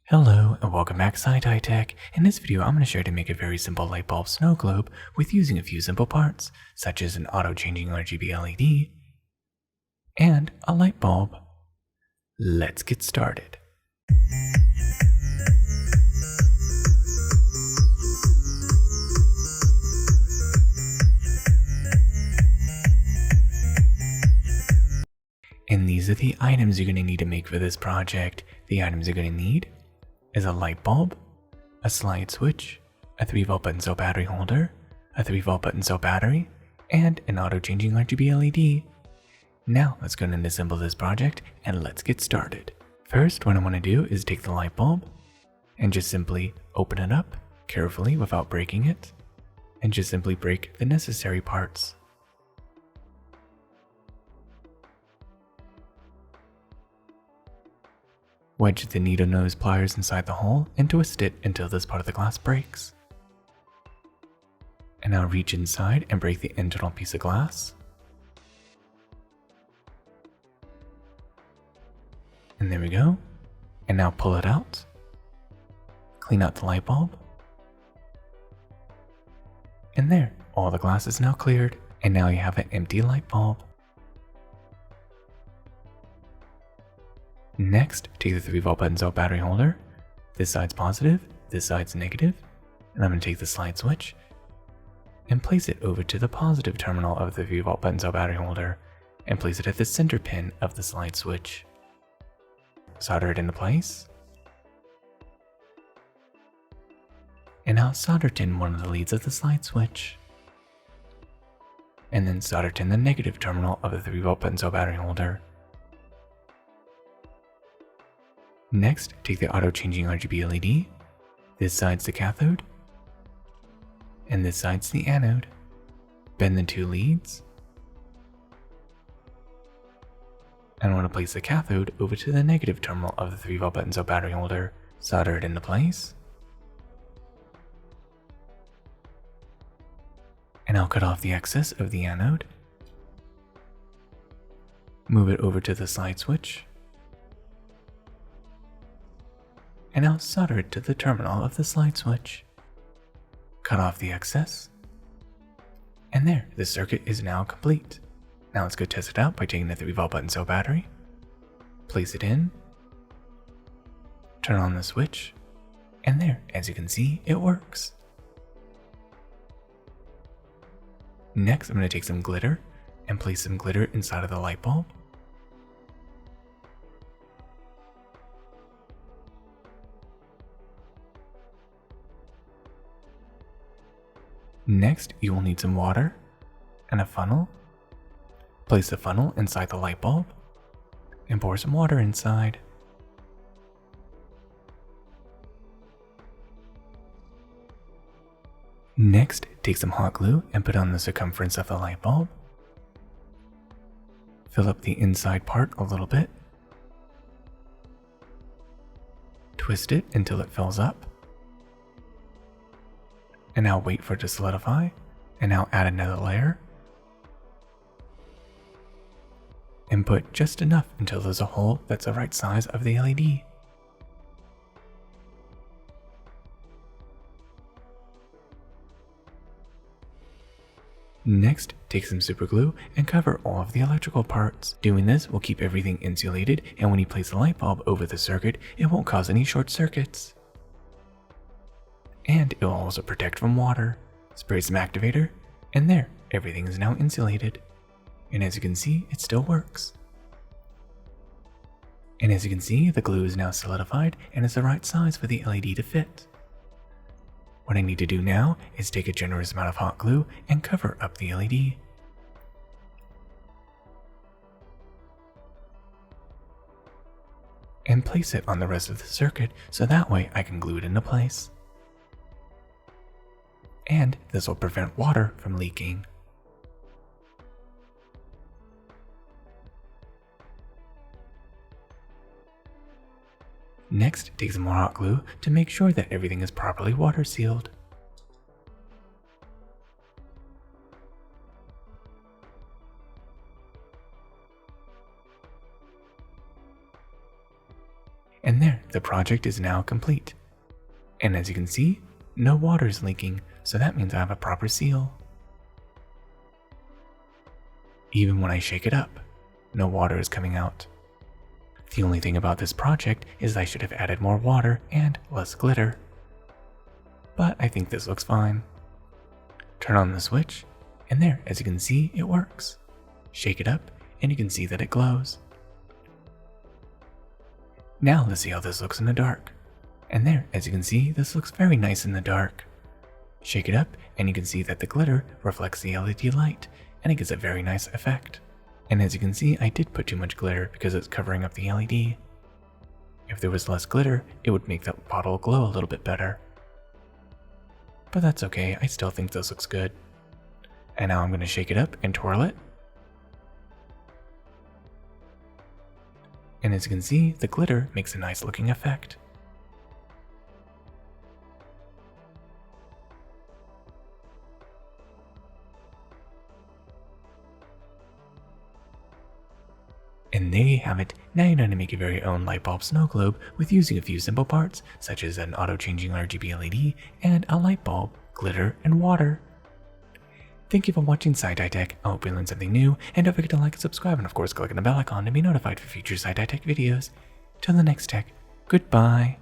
Hello and welcome back to Sci Tech. In this video I'm going to show you how to make a very simple light bulb snow globe with using a few simple parts, such as an auto-changing RGB LED and a light bulb. Let's get started. And these are the items you're going to need to make for this project. The items you're going to need is a light bulb, a slide switch, a 3-volt button cell battery holder, a 3-volt button cell battery, and an auto-changing RGB LED. Now let's go ahead and assemble this project and let's get started. First, what I want to do is take the light bulb and just simply open it up carefully without breaking it, and just simply break the necessary parts. Wedge the needle nose pliers inside the hole and twist it until this part of the glass breaks. And now reach inside and break the internal piece of glass. And there we go. And now pull it out. Clean out the light bulb. And there, all the glass is now cleared. And now you have an empty light bulb. Next, take the 3-volt button cell battery holder. This side's positive, this side's negative, and I'm going to take the slide switch and place it over to the positive terminal of the 3-volt button cell battery holder and place it at the center pin of the slide switch. Solder it into place. And now solder tin one of the leads of the slide switch. And then solder tin the negative terminal of the 3-volt button cell battery holder. Next, take the auto-changing RGB LED. This side's the cathode, and this side's the anode. Bend the two leads, and I want to place the cathode over to the negative terminal of the 3-volt button cell battery holder. Solder it into place, and I'll cut off the excess of the anode. Move it over to the slide switch. And now solder it to the terminal of the slide switch. Cut off the excess. And there, the circuit is now complete. Now let's go test it out by taking the 3-volt button cell battery. Place it in. Turn on the switch. And there, as you can see, it works. Next, I'm going to take some glitter and place some glitter inside of the light bulb. Next, you will need some water and a funnel. Place the funnel inside the light bulb and pour some water inside. Next, take some hot glue and put on the circumference of the light bulb. Fill up the inside part a little bit. Twist it until it fills up. And now wait for it to solidify, and now add another layer. And put just enough until there's a hole that's the right size of the LED. Next, take some super glue and cover all of the electrical parts. Doing this will keep everything insulated, and when you place the light bulb over the circuit, it won't cause any short circuits. And it will also protect from water. Spray some activator, and there, everything is now insulated. And as you can see, it still works. And as you can see, the glue is now solidified and is the right size for the LED to fit. What I need to do now is take a generous amount of hot glue and cover up the LED. And place it on the rest of the circuit so that way I can glue it into place. And this will prevent water from leaking. Next, take some more hot glue to make sure that everything is properly water sealed. And there, the project is now complete. And as you can see, no water is leaking, so that means I have a proper seal. Even when I shake it up, no water is coming out. The only thing about this project is I should have added more water and less glitter. But I think this looks fine. Turn on the switch, and there, as you can see, it works. Shake it up, and you can see that it glows. Now let's see how this looks in the dark. And there, as you can see, this looks very nice in the dark. Shake it up, and you can see that the glitter reflects the LED light, and it gives a very nice effect. And as you can see, I did put too much glitter because it's covering up the LED. If there was less glitter, it would make the bottle glow a little bit better. But that's okay, I still think this looks good. And now I'm going to shake it up and twirl it. And as you can see, the glitter makes a nice looking effect. And there you have it. Now you know how to make your very own light bulb snow globe with using a few simple parts, such as an auto-changing RGB LED and a light bulb, glitter, and water. Thank you for watching SciDye Tech. I hope you learned something new, and don't forget to like and subscribe, and of course click on the bell icon to be notified for future SciDye Tech videos. Till the next tech, goodbye.